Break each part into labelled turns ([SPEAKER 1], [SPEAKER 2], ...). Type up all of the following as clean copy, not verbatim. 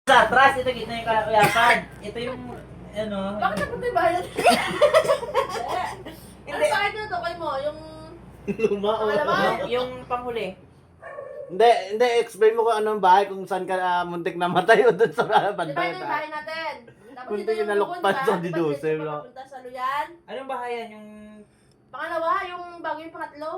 [SPEAKER 1] Sa atras, ito gitna yung kalakuyapan. Ito yung, ano.
[SPEAKER 2] Bakit napunta yung bahay natin? Ano sa akin na to kay mo? Yung...
[SPEAKER 3] Luma o
[SPEAKER 1] Yung panghuli.
[SPEAKER 3] Hindi, explain mo kung anong bahay, kung saan ka muntik namatay o doon sa
[SPEAKER 2] Di ba
[SPEAKER 3] bantay.
[SPEAKER 2] ito yung bahay natin? Tapos
[SPEAKER 3] Muntik
[SPEAKER 2] dito yung
[SPEAKER 3] inalokpan
[SPEAKER 2] bubon
[SPEAKER 3] sa
[SPEAKER 2] pa.
[SPEAKER 3] deduce,
[SPEAKER 2] Diba
[SPEAKER 3] no?
[SPEAKER 2] papunta sa Luyan?
[SPEAKER 1] Anong bahayan yung...
[SPEAKER 2] Pangalawa, yung bago yung pangatlo.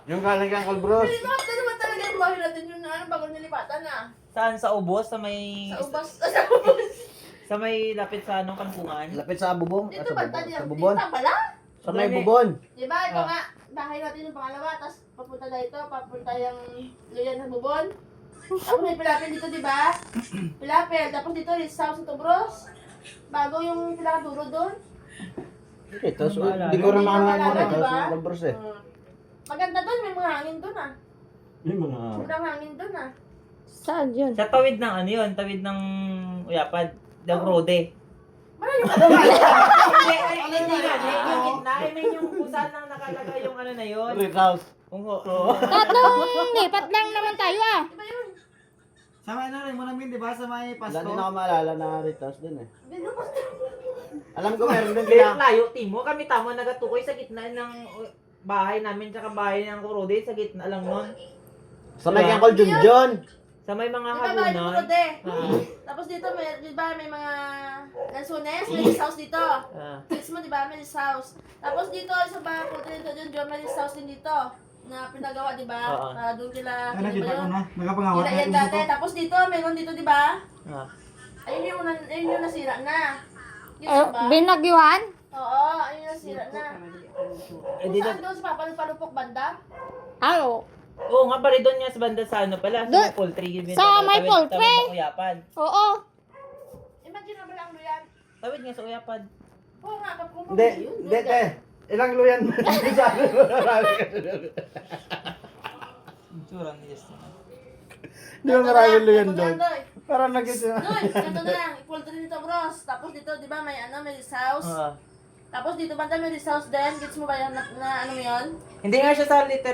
[SPEAKER 3] Yung galing kang Kalbros.
[SPEAKER 2] Hindi ba naman talaga yung bahay natin yung ano, bago nilipatan ah.
[SPEAKER 1] Saan? Sa ubos? Sa may...
[SPEAKER 2] Sa ubas. Sa ubas.
[SPEAKER 1] Sa may lapit sa anong kampungan?
[SPEAKER 3] Lapit sa bubong.
[SPEAKER 2] Dito
[SPEAKER 3] sa
[SPEAKER 2] ba?
[SPEAKER 3] bubong.
[SPEAKER 2] Dito
[SPEAKER 3] Sa bubon.
[SPEAKER 2] pala?
[SPEAKER 3] Sa may bubon.
[SPEAKER 2] Di ba? Ito
[SPEAKER 1] Ah.
[SPEAKER 2] nga, bahay natin yung pangalawa, tapos papunta na ito, papunta yung Luyan ng Bubon. Tapos may pilapil dito, di ba? Pilapil. Tapos dito, Ritz House sa Tubros. Bago yung pinakadulo doon.
[SPEAKER 3] Ito, so,
[SPEAKER 1] Wala.
[SPEAKER 3] hindi ko rin makamahal mo
[SPEAKER 2] Wala,
[SPEAKER 3] ito.
[SPEAKER 2] diba?
[SPEAKER 3] Sa Kalbros eh.
[SPEAKER 2] Maganda doon, may mga hangin doon ah.
[SPEAKER 3] Yung mga...
[SPEAKER 2] Sobrang hangin doon ah.
[SPEAKER 4] Saan yun?
[SPEAKER 1] Sa tawid ng ano yun? Tawid ng Uyapad. Ng Rode.
[SPEAKER 2] Malayo ka
[SPEAKER 1] Hindi, hindi nga. Yung gitna. I mean yung kung saan lang nakalagay yung ano na yun.
[SPEAKER 3] Red House.
[SPEAKER 4] Tatlong lipat lang naman tayo ah.
[SPEAKER 2] Di ba yun?
[SPEAKER 5] Sa may ano rin mo namin, di ba? Sa may
[SPEAKER 3] Wala
[SPEAKER 5] pasto.
[SPEAKER 3] din ako maalala na Red House din eh.
[SPEAKER 2] Binubos
[SPEAKER 3] Alam ko meron din
[SPEAKER 1] Kaya
[SPEAKER 3] kina...
[SPEAKER 1] layo, Timo. Kami tamo nagatukoy sa gitna ng bahay namin tsaka bahay ng Rode. Sa gitna lang nun.
[SPEAKER 3] Sa may Kangkol Junjun.
[SPEAKER 1] Sa may mga
[SPEAKER 2] Di ba bahay ng
[SPEAKER 1] hagunan.
[SPEAKER 2] Rode?
[SPEAKER 1] Ah.
[SPEAKER 2] Tapos dito, may, di ba may mga lansunes, may Ritz House dito.
[SPEAKER 1] Ah.
[SPEAKER 2] Mismo, di ba? May Ritz House. Tapos dito, sa bahay po dito, John, may Ritz House din dito. Na pinagawa, di ba?
[SPEAKER 1] Oo.
[SPEAKER 2] Doon kila,
[SPEAKER 5] Ay, nakita ko na.
[SPEAKER 2] kila
[SPEAKER 5] Nagapangawat
[SPEAKER 2] yan dati. Tapos dito, meron dito, di ba?
[SPEAKER 1] Ah.
[SPEAKER 2] Ayun yung nasira na. Yun
[SPEAKER 4] Eh,
[SPEAKER 2] ba?
[SPEAKER 4] binagyuhan?
[SPEAKER 2] Oo, ayun yung nasira na.
[SPEAKER 1] Eh,
[SPEAKER 2] Kung
[SPEAKER 1] dito,
[SPEAKER 2] saan doon sa papalupok banda?
[SPEAKER 4] Ah, oo.
[SPEAKER 1] oo nga pala doon nga sa banda sa ano pala. Sa
[SPEAKER 4] Doon-
[SPEAKER 1] may poultry.
[SPEAKER 4] sa may poultry?
[SPEAKER 1] Tawid ng Uyapad.
[SPEAKER 4] Oo.
[SPEAKER 2] Imagine na ba lang yan?
[SPEAKER 1] Tawid nga sa Uyapad.
[SPEAKER 2] Oo nga, kapag
[SPEAKER 3] Hindi, hindi te. Ilang luyan mo sa akin.
[SPEAKER 1] Tsura ni Justin.
[SPEAKER 3] Di ba maraming luyan doon? Parang nag-isa.
[SPEAKER 2] Doon, ganito na lang. I-poultry nito, bros. Tapos dito, di ba, may ano, may Ritz House.
[SPEAKER 1] Ah.
[SPEAKER 2] Tapos dito banda may Ritz House din. Gets mo ba yan na ano mo yun?
[SPEAKER 1] Hindi nga siya sa literal